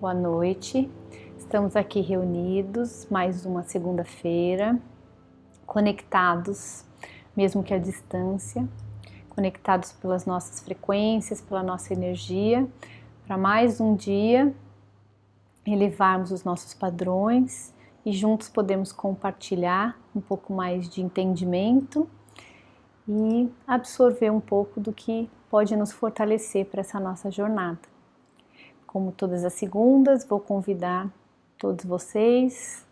Boa noite, estamos aqui reunidos mais uma segunda-feira, conectados, mesmo que à distância, conectados pelas nossas frequências, pela nossa energia, para mais um dia elevarmos os nossos padrões e juntos podemos compartilhar um pouco mais de entendimento e absorver um pouco do que pode nos fortalecer para essa nossa jornada. Como todas as segundas, vou convidar todos vocês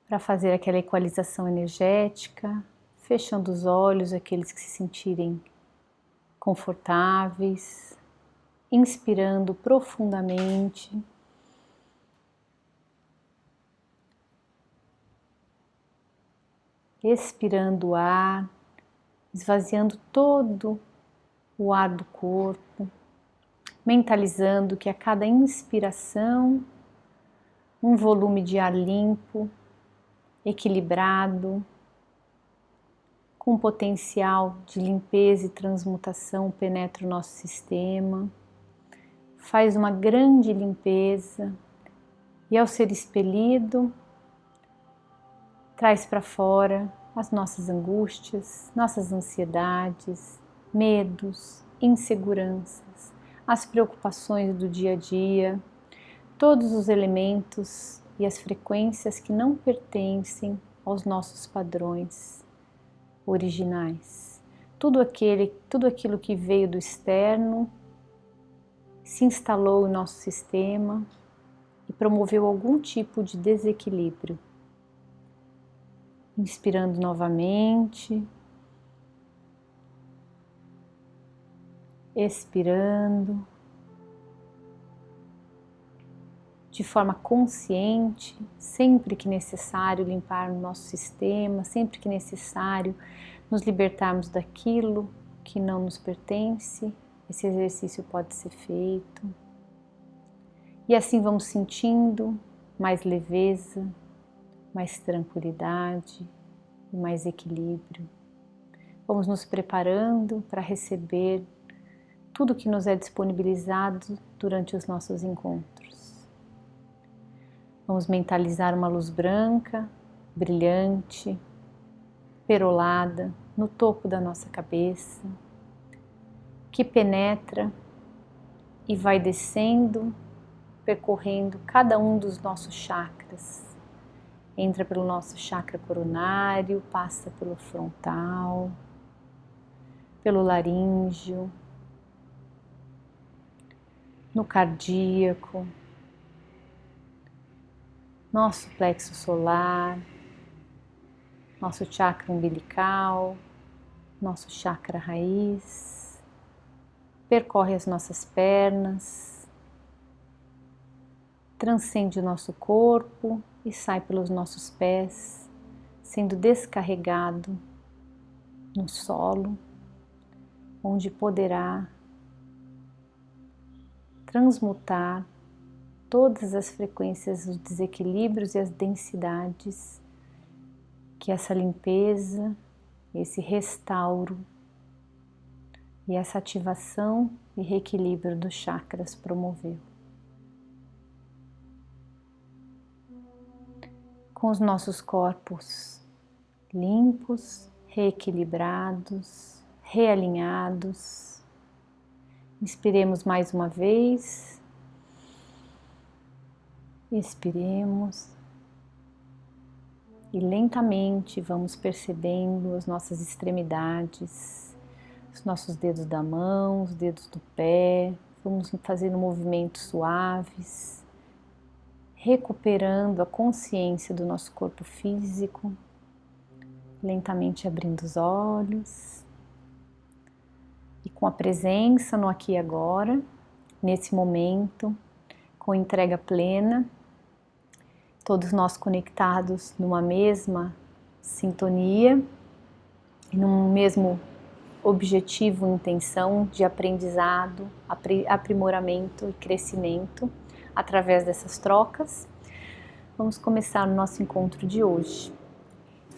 para fazer aquela equalização energética, fechando os olhos, aqueles que se sentirem confortáveis, inspirando profundamente, expirando o ar, esvaziando todo o ar do corpo, mentalizando que a cada inspiração, um volume de ar limpo, equilibrado, com potencial de limpeza e transmutação penetra o nosso sistema, faz uma grande limpeza e ao ser expelido, traz para fora as nossas angústias, nossas ansiedades, medos, inseguranças, as preocupações do dia a dia, todos os elementos e as frequências que não pertencem aos nossos padrões originais. Tudo aquilo que veio do externo se instalou em nosso sistema e promoveu algum tipo de desequilíbrio. Inspirando novamente, expirando, de forma consciente, sempre que necessário limpar o nosso sistema, sempre que necessário nos libertarmos daquilo que não nos pertence, esse exercício pode ser feito. E assim vamos sentindo mais leveza, mais tranquilidade e mais equilíbrio. Vamos nos preparando para receber tudo que nos é disponibilizado durante os nossos encontros. Vamos mentalizar uma luz branca, brilhante, perolada no topo da nossa cabeça, que penetra e vai descendo, percorrendo cada um dos nossos chakras. Entra pelo nosso chakra coronário, passa pelo frontal, pelo laríngeo, no cardíaco, nosso plexo solar, nosso chakra umbilical, nosso chakra raiz, percorre as nossas pernas, transcende o nosso corpo e sai pelos nossos pés, sendo descarregado no solo, onde poderá transmutar todas as frequências, os desequilíbrios e as densidades que essa limpeza, esse restauro e essa ativação e reequilíbrio dos chakras promoveu. Com os nossos corpos limpos, reequilibrados, realinhados, inspiremos mais uma vez, expiremos e lentamente vamos percebendo as nossas extremidades, os nossos dedos da mão, os dedos do pé, vamos fazendo movimentos suaves, recuperando a consciência do nosso corpo físico, lentamente abrindo os olhos e com a presença no aqui e agora, nesse momento, com entrega plena, todos nós conectados numa mesma sintonia, num mesmo objetivo e intenção de aprendizado, aprimoramento e crescimento através dessas trocas. Vamos começar o nosso encontro de hoje.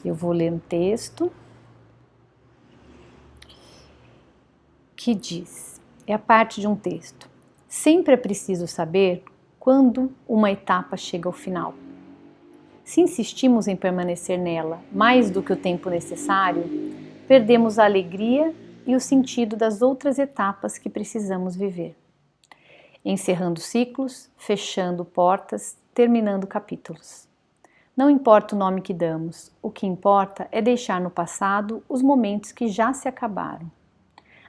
Eu vou ler um texto que diz, é a parte de um texto: sempre é preciso saber quando uma etapa chega ao final. Se insistimos em permanecer nela mais do que o tempo necessário, perdemos a alegria e o sentido das outras etapas que precisamos viver. Encerrando ciclos, fechando portas, terminando capítulos. Não importa o nome que damos, o que importa é deixar no passado os momentos que já se acabaram.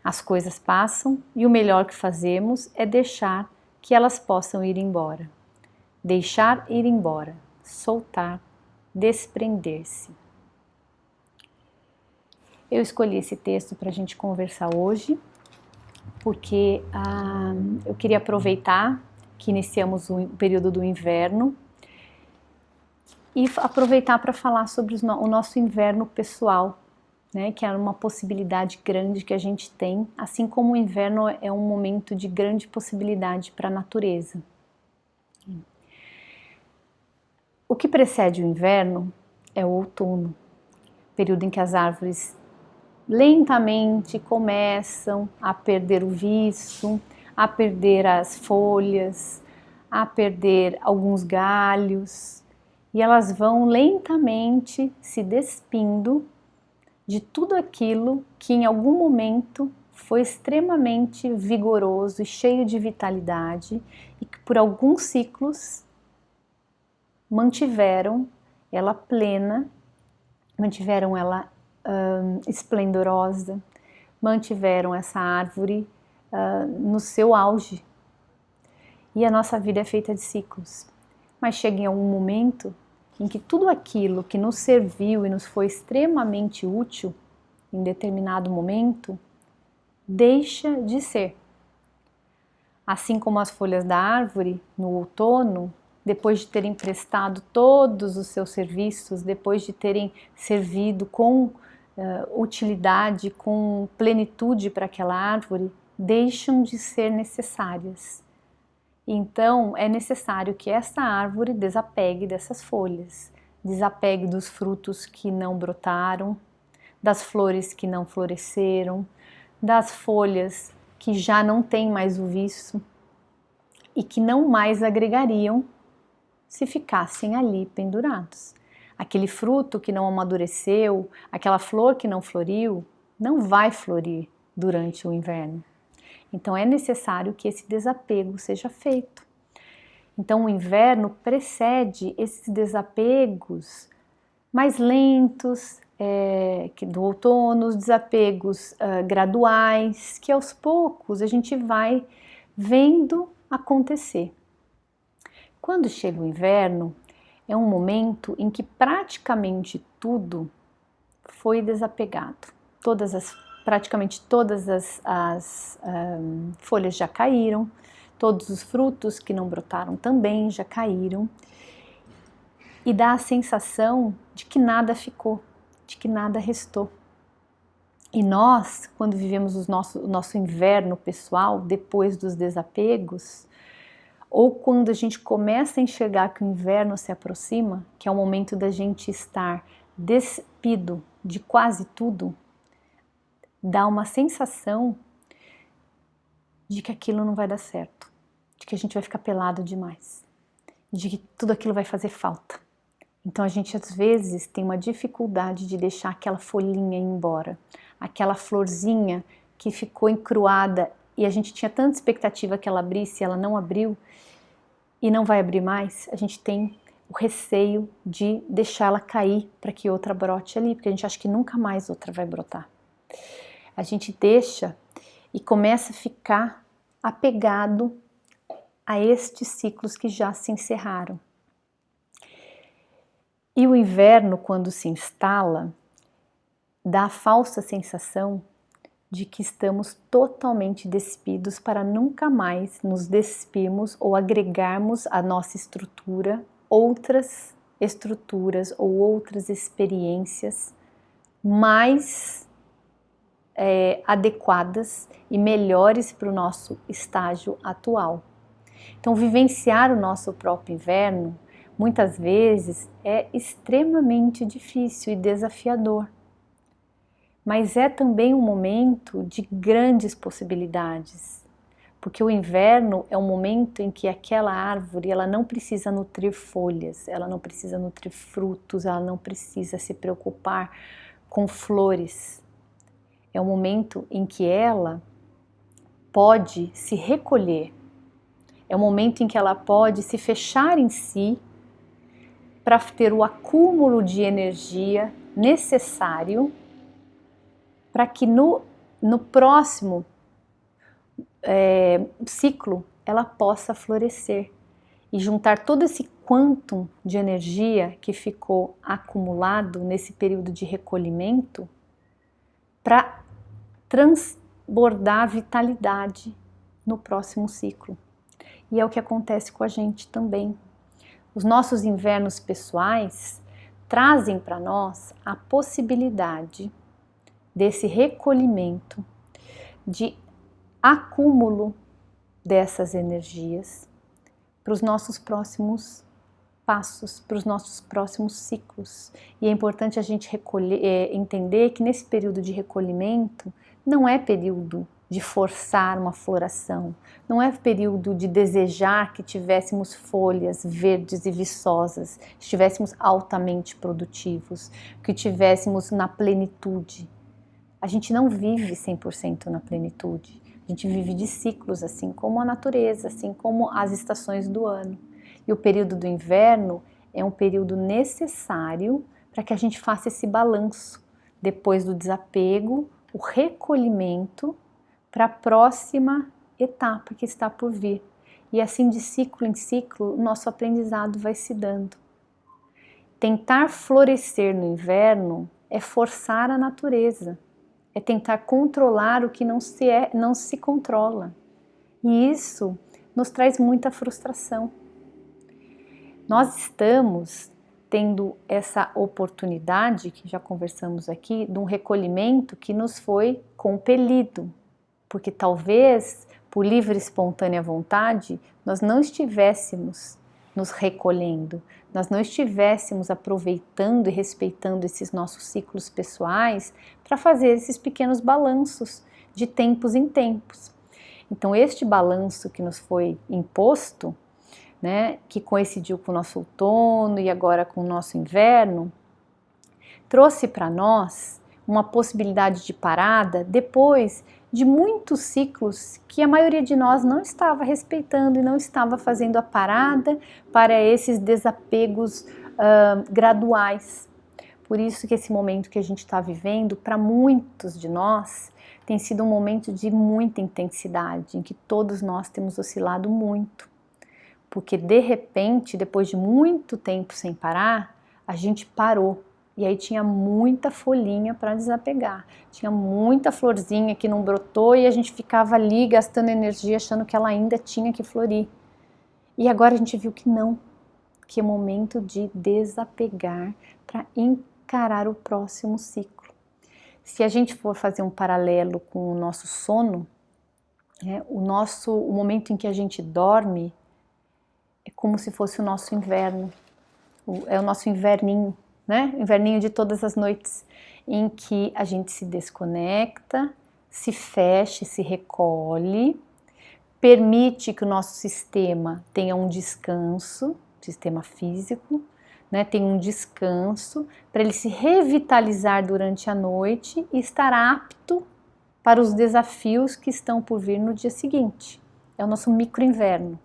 As coisas passam e o melhor que fazemos é deixar que elas possam ir embora. Deixar ir embora, soltar, desprender-se. Eu escolhi esse texto para a gente conversar hoje, porque eu queria aproveitar que iniciamos o período do inverno e aproveitar para falar sobre o nosso inverno pessoal, né, que é uma possibilidade grande que a gente tem, assim como o inverno é um momento de grande possibilidade para a natureza. O que precede o inverno é o outono, período em que as árvores lentamente começam a perder o viço, a perder as folhas, a perder alguns galhos, e elas vão lentamente se despindo de tudo aquilo que em algum momento foi extremamente vigoroso e cheio de vitalidade e que por alguns ciclos mantiveram ela plena, mantiveram ela esplendorosa, mantiveram essa árvore no seu auge. E a nossa vida é feita de ciclos. Mas chega em algum momento em que tudo aquilo que nos serviu e nos foi extremamente útil em determinado momento, deixa de ser. Assim como as folhas da árvore, no outono, depois de terem prestado todos os seus serviços, depois de terem servido com utilidade, com plenitude para aquela árvore, deixam de ser necessárias. Então, é necessário que essa árvore desapegue dessas folhas, desapegue dos frutos que não brotaram, das flores que não floresceram, das folhas que já não têm mais o viço e que não mais agregariam se ficassem ali pendurados. Aquele fruto que não amadureceu, aquela flor que não floriu, não vai florir durante o inverno. Então é necessário que esse desapego seja feito. Então o inverno precede esses desapegos mais lentos, do outono, os desapegos graduais, que aos poucos a gente vai vendo acontecer. Quando chega o inverno, é um momento em que praticamente tudo foi desapegado. Praticamente todas as folhas já caíram, todos os frutos que não brotaram também já caíram, e dá a sensação de que nada ficou, de que nada restou. E nós, quando vivemos o nosso inverno pessoal, depois dos desapegos, ou quando a gente começa a enxergar que o inverno se aproxima, que é o momento da gente estar despido de quase tudo, dá uma sensação de que aquilo não vai dar certo, de que a gente vai ficar pelado demais, de que tudo aquilo vai fazer falta. Então a gente às vezes tem uma dificuldade de deixar aquela folhinha ir embora, aquela florzinha que ficou encruada e a gente tinha tanta expectativa que ela abrisse e ela não abriu e não vai abrir mais. A gente tem o receio de deixar ela cair para que outra brote ali, porque a gente acha que nunca mais outra vai brotar. A gente deixa e começa a ficar apegado a estes ciclos que já se encerraram. E o inverno, quando se instala, dá a falsa sensação de que estamos totalmente despidos para nunca mais nos despirmos ou agregarmos à nossa estrutura outras estruturas ou outras experiências mais adequadas e melhores para o nosso estágio atual. Então, vivenciar o nosso próprio inverno muitas vezes é extremamente difícil e desafiador, mas é também um momento de grandes possibilidades, Porque o inverno é um momento em que aquela árvore, ela não precisa nutrir folhas, ela não precisa nutrir frutos, ela não precisa se preocupar com flores. É um momento em que ela pode se recolher. É um momento em que ela pode se fechar em si para ter o acúmulo de energia necessário para que no próximo ciclo ela possa florescer e juntar todo esse quantum de energia que ficou acumulado nesse período de recolhimento para transbordar vitalidade no próximo ciclo. E é o que acontece com a gente também. Os nossos invernos pessoais trazem para nós a possibilidade desse recolhimento, de acúmulo dessas energias para os nossos próximos passos, para os nossos próximos ciclos. E é importante a gente entender que nesse período de recolhimento não é período de forçar uma floração, não é período de desejar que tivéssemos folhas verdes e viçosas, estivéssemos altamente produtivos, que estivéssemos na plenitude. A gente não vive 100% na plenitude, a gente vive de ciclos, assim como a natureza, assim como as estações do ano. E o período do inverno é um período necessário para que a gente faça esse balanço, depois do desapego, o recolhimento para a próxima etapa que está por vir. E assim, de ciclo em ciclo, o nosso aprendizado vai se dando. Tentar florescer no inverno é forçar a natureza, é tentar controlar o que não se controla. E isso nos traz muita frustração. Nós estamos tendo essa oportunidade, que já conversamos aqui, de um recolhimento que nos foi compelido, porque talvez, por livre e espontânea vontade, nós não estivéssemos nos recolhendo, nós não estivéssemos aproveitando e respeitando esses nossos ciclos pessoais para fazer esses pequenos balanços de tempos em tempos. Então, este balanço que nos foi imposto, né, que coincidiu com o nosso outono e agora com o nosso inverno, trouxe para nós uma possibilidade de parada depois de muitos ciclos que a maioria de nós não estava respeitando e não estava fazendo a parada para esses desapegos graduais. Por isso que esse momento que a gente está vivendo, para muitos de nós, tem sido um momento de muita intensidade, em que todos nós temos oscilado muito. Porque de repente, depois de muito tempo sem parar, a gente parou. E aí tinha muita folhinha para desapegar, tinha muita florzinha que não brotou e a gente ficava ali gastando energia achando que ela ainda tinha que florir. E agora a gente viu que não, que é momento de desapegar para encarar o próximo ciclo. Se a gente for fazer um paralelo com o nosso sono, né, o momento em que a gente dorme é como se fosse o nosso inverno, é o nosso inverninho, né? Inverninho de todas as noites, em que a gente se desconecta, se fecha, se recolhe, permite que o nosso sistema tenha um descanso, sistema físico, né? Tem um descanso para ele se revitalizar durante a noite e estar apto para os desafios que estão por vir no dia seguinte. É o nosso microinverno.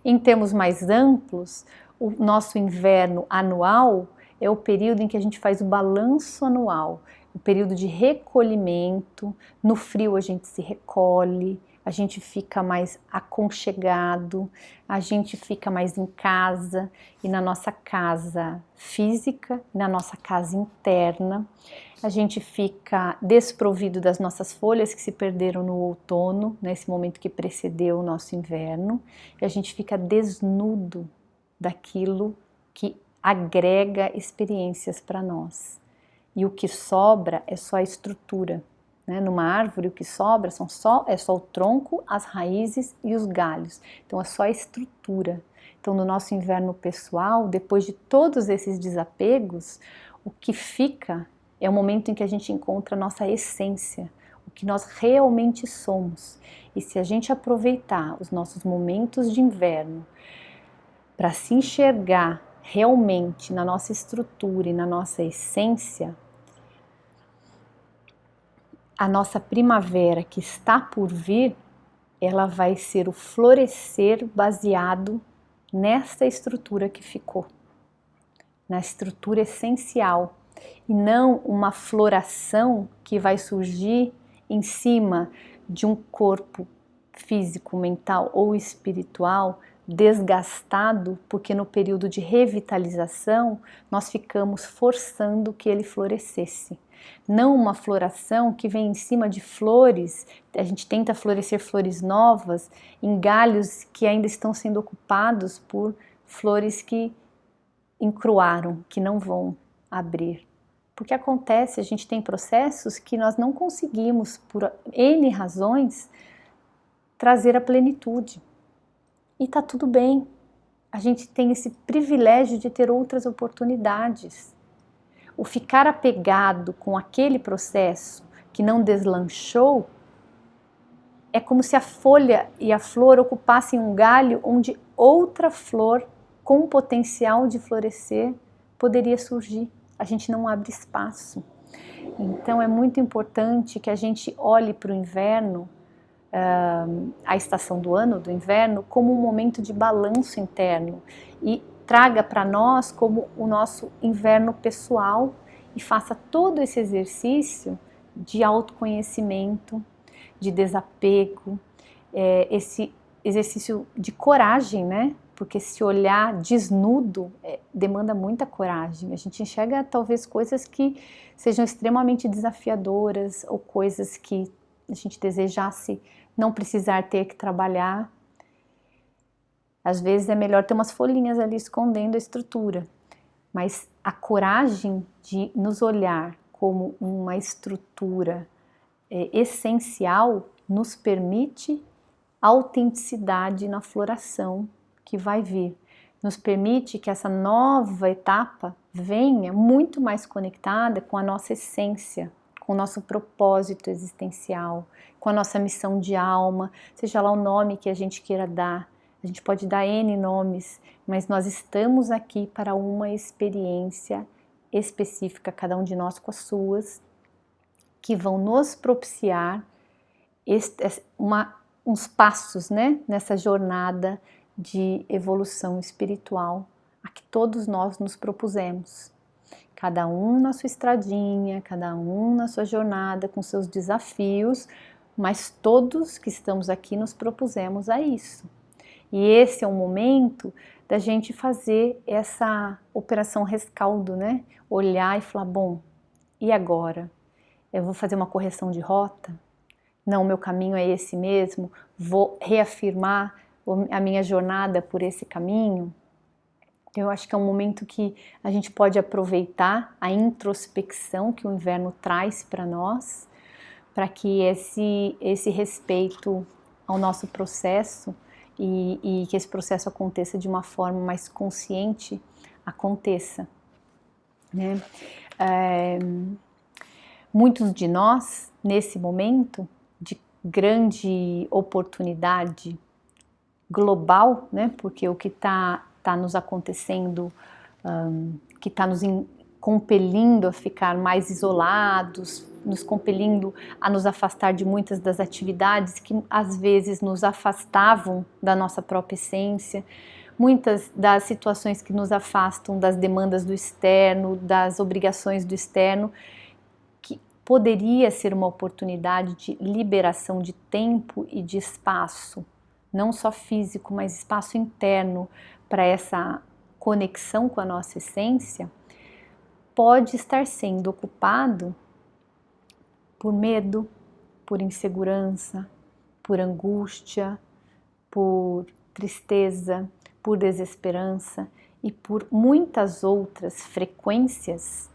Em termos mais amplos, o nosso inverno anual é o período em que a gente faz o balanço anual, o período de recolhimento. No frio a gente se recolhe, a gente fica mais aconchegado, a gente fica mais em casa e na nossa casa física, na nossa casa interna. A gente fica desprovido das nossas folhas que se perderam no outono, nesse momento que precedeu o nosso inverno, e a gente fica desnudo daquilo que agrega experiências para nós. E o que sobra é só a estrutura. Né? Numa árvore, o que sobra é só o tronco, as raízes e os galhos. Então é só a estrutura. Então no nosso inverno pessoal, depois de todos esses desapegos, o que fica é o momento em que a gente encontra a nossa essência, o que nós realmente somos. E se a gente aproveitar os nossos momentos de inverno para se enxergar realmente na nossa estrutura e na nossa essência, a nossa primavera que está por vir, ela vai ser o florescer baseado nessa estrutura que ficou, na estrutura essencial, e não uma floração que vai surgir em cima de um corpo físico, mental ou espiritual desgastado, porque no período de revitalização nós ficamos forçando que ele florescesse. Não uma floração que vem em cima de flores, a gente tenta florescer flores novas em galhos que ainda estão sendo ocupados por flores que encruaram, que não vão abrir. Porque acontece, a gente tem processos que nós não conseguimos, por N razões, trazer a plenitude. E tá tudo bem, a gente tem esse privilégio de ter outras oportunidades. O ficar apegado com aquele processo que não deslanchou é como se a folha e a flor ocupassem um galho onde outra flor com potencial de florescer poderia surgir. A gente não abre espaço. Então é muito importante que a gente olhe para o inverno, a estação do ano, do inverno, como um momento de balanço interno e traga para nós como o nosso inverno pessoal e faça todo esse exercício de autoconhecimento, de desapego, esse exercício de coragem, né? Porque se olhar desnudo demanda muita coragem. A gente enxerga talvez coisas que sejam extremamente desafiadoras ou coisas que a gente desejasse não precisar ter que trabalhar. Às vezes é melhor ter umas folhinhas ali escondendo a estrutura, mas a coragem de nos olhar como uma estrutura essencial nos permite autenticidade na floração que vai vir, nos permite que essa nova etapa venha muito mais conectada com a nossa essência, com o nosso propósito existencial, com a nossa missão de alma, seja lá o nome que a gente queira dar. A gente pode dar N nomes, mas nós estamos aqui para uma experiência específica, cada um de nós com as suas, que vão nos propiciar uns passos, né, nessa jornada de evolução espiritual a que todos nós nos propusemos. Cada um na sua estradinha, cada um na sua jornada, com seus desafios, mas todos que estamos aqui nos propusemos a isso. E esse é o momento da gente fazer essa operação rescaldo, né? Olhar e falar, bom, e agora? Eu vou fazer uma correção de rota? Não, meu caminho é esse mesmo? Vou reafirmar a minha jornada por esse caminho? Eu acho que é um momento que a gente pode aproveitar a introspecção que o inverno traz para nós, para que esse respeito ao nosso processo e que esse processo aconteça de uma forma mais consciente, aconteça, né? Muitos de nós, nesse momento de grande oportunidade global, né? Porque o que está nos acontecendo, que está nos compelindo a ficar mais isolados, nos compelindo a nos afastar de muitas das atividades que às vezes nos afastavam da nossa própria essência, muitas das situações que nos afastam das demandas do externo, das obrigações do externo, que poderia ser uma oportunidade de liberação de tempo e de espaço, não só físico, mas espaço interno para essa conexão com a nossa essência, pode estar sendo ocupado por medo, por insegurança, por angústia, por tristeza, por desesperança e por muitas outras frequências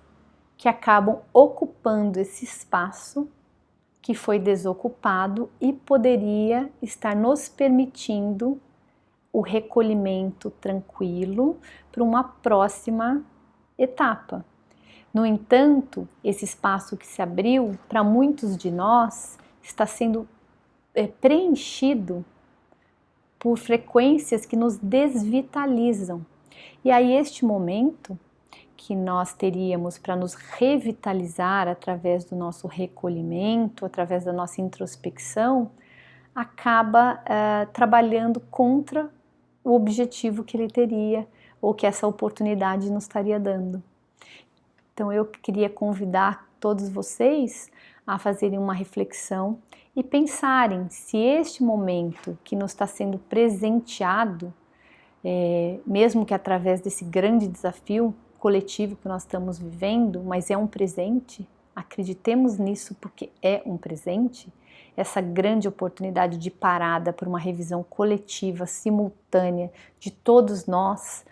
que acabam ocupando esse espaço que foi desocupado e poderia estar nos permitindo o recolhimento tranquilo para uma próxima etapa. No entanto, esse espaço que se abriu, para muitos de nós, está sendo preenchido por frequências que nos desvitalizam. E aí este momento que nós teríamos para nos revitalizar através do nosso recolhimento, através da nossa introspecção, acaba trabalhando contra o objetivo que ele teria ou que essa oportunidade nos estaria dando. Então eu queria convidar todos vocês a fazerem uma reflexão e pensarem se este momento que nos está sendo presenteado, mesmo que através desse grande desafio coletivo que nós estamos vivendo, mas é um presente, acreditemos nisso porque é um presente, essa grande oportunidade de parada por uma revisão coletiva, simultânea, de todos nós,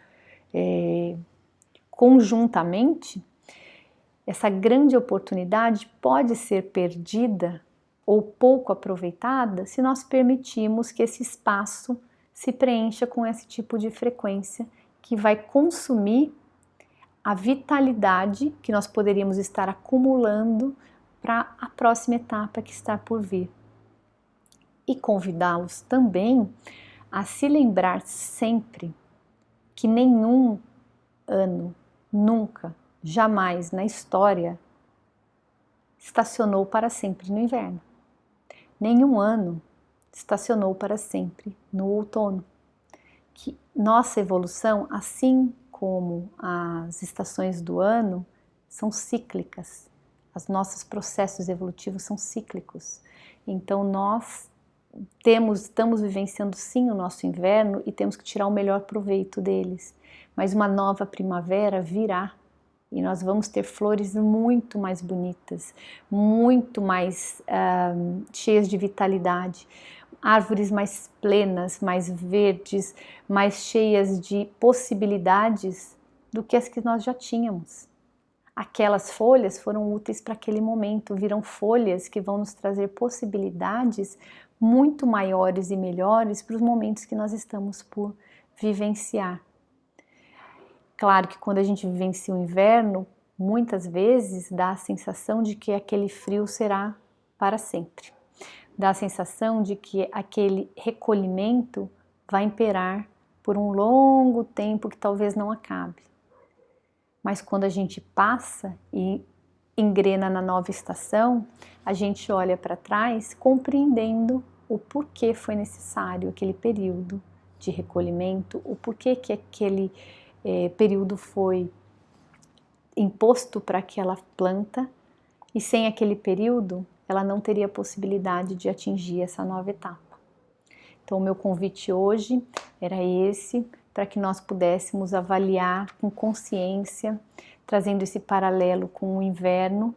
conjuntamente, essa grande oportunidade pode ser perdida ou pouco aproveitada se nós permitirmos que esse espaço se preencha com esse tipo de frequência que vai consumir a vitalidade que nós poderíamos estar acumulando para a próxima etapa que está por vir. E convidá-los também a se lembrar sempre que nenhum ano, nunca, jamais na história estacionou para sempre no inverno. Nenhum ano estacionou para sempre no outono. Que nossa evolução, assim como as estações do ano, são cíclicas. Os nossos processos evolutivos são cíclicos. Então nós estamos vivenciando sim o nosso inverno e temos que tirar o melhor proveito deles. Mas uma nova primavera virá e nós vamos ter flores muito mais bonitas, muito mais cheias de vitalidade, árvores mais plenas, mais verdes, mais cheias de possibilidades do que as que nós já tínhamos. Aquelas folhas foram úteis para aquele momento, viram folhas que vão nos trazer possibilidades muito maiores e melhores para os momentos que nós estamos por vivenciar. Claro que quando a gente vivencia o inverno, muitas vezes dá a sensação de que aquele frio será para sempre. Dá a sensação de que aquele recolhimento vai imperar por um longo tempo que talvez não acabe. Mas quando a gente passa e engrena na nova estação, a gente olha para trás compreendendo o porquê foi necessário aquele período de recolhimento, o porquê que aquele período foi imposto para aquela planta e sem aquele período ela não teria possibilidade de atingir essa nova etapa. Então o meu convite hoje era esse, para que nós pudéssemos avaliar com consciência, trazendo esse paralelo com o inverno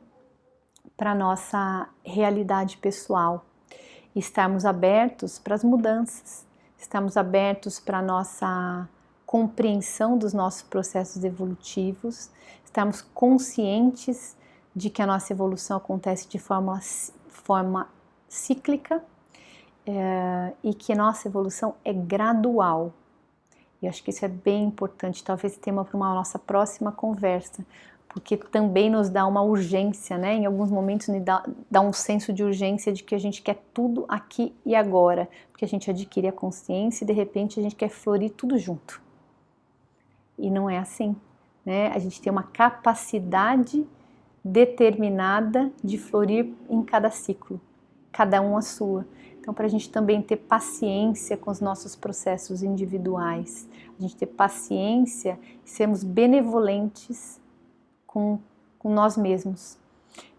para a nossa realidade pessoal. E estarmos abertos para as mudanças, estamos abertos para a nossa compreensão dos nossos processos evolutivos, estamos conscientes de que a nossa evolução acontece de forma cíclica e que a nossa evolução é gradual. E acho que isso é bem importante, talvez tema para uma nossa próxima conversa, porque também nos dá uma urgência, né? Em alguns momentos nos dá um senso de urgência de que a gente quer tudo aqui e agora, porque a gente adquire a consciência e de repente a gente quer florir tudo junto. E não é assim, né? A gente tem uma capacidade determinada de florir em cada ciclo, cada um a sua. Então, para a gente também ter paciência com os nossos processos individuais, a gente ter paciência e sermos benevolentes com nós mesmos.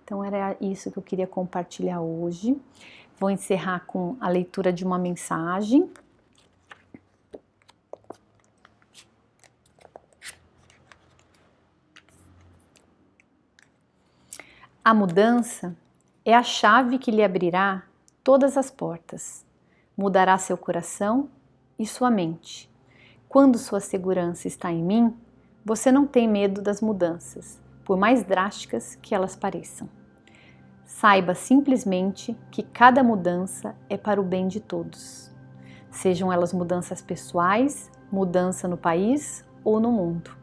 Então, era isso que eu queria compartilhar hoje. Vou encerrar com a leitura de uma mensagem. A mudança é a chave que lhe abrirá todas as portas, mudará seu coração e sua mente. Quando sua segurança está em mim, você não tem medo das mudanças, por mais drásticas que elas pareçam. Saiba simplesmente que cada mudança é para o bem de todos. Sejam elas mudanças pessoais, mudança no país ou no mundo.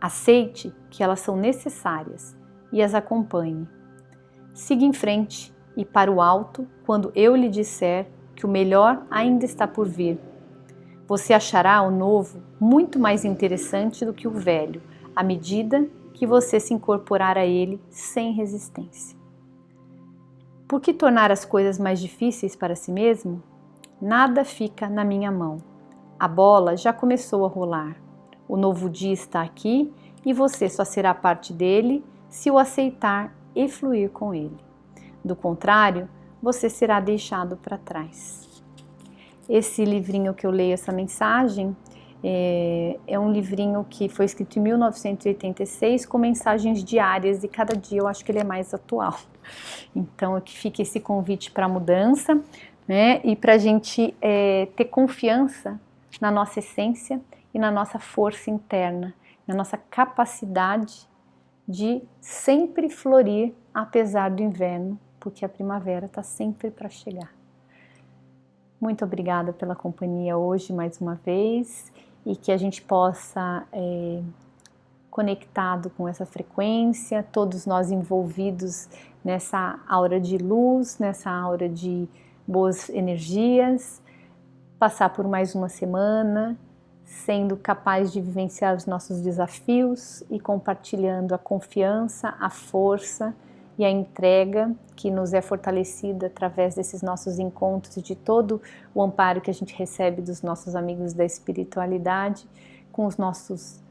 Aceite que elas são necessárias e as acompanhe. Siga em frente e para o alto quando eu lhe disser que o melhor ainda está por vir. Você achará o novo muito mais interessante do que o velho, à medida que você se incorporar a ele sem resistência. Por que tornar as coisas mais difíceis para si mesmo? Nada fica na minha mão. A bola já começou a rolar. O novo dia está aqui e você só será parte dele se o aceitar e fluir com ele. Do contrário, você será deixado para trás. Esse livrinho que eu leio, essa mensagem, é um livrinho que foi escrito em 1986 com mensagens diárias e cada dia eu acho que ele é mais atual. Então, que fica esse convite para a mudança, né? E para a gente ter confiança na nossa essência e na nossa força interna, na nossa capacidade de sempre florir apesar do inverno, porque a primavera está sempre para chegar. Muito obrigada pela companhia hoje mais uma vez e que a gente possa, conectado com essa frequência, todos nós envolvidos nessa aura de luz, nessa aura de boas energias, passar por mais uma semana, sendo capaz de vivenciar os nossos desafios e compartilhando a confiança, a força e a entrega que nos é fortalecida através desses nossos encontros e de todo o amparo que a gente recebe dos nossos amigos da espiritualidade, com os nossos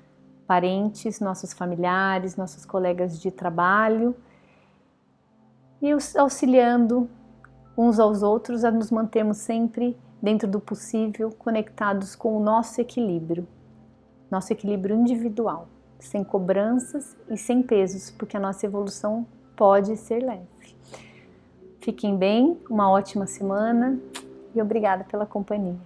parentes, nossos familiares, nossos colegas de trabalho e os auxiliando uns aos outros a nos mantermos sempre dentro do possível conectados com o nosso equilíbrio individual, sem cobranças e sem pesos, porque a nossa evolução pode ser leve. Fiquem bem, uma ótima semana e obrigada pela companhia.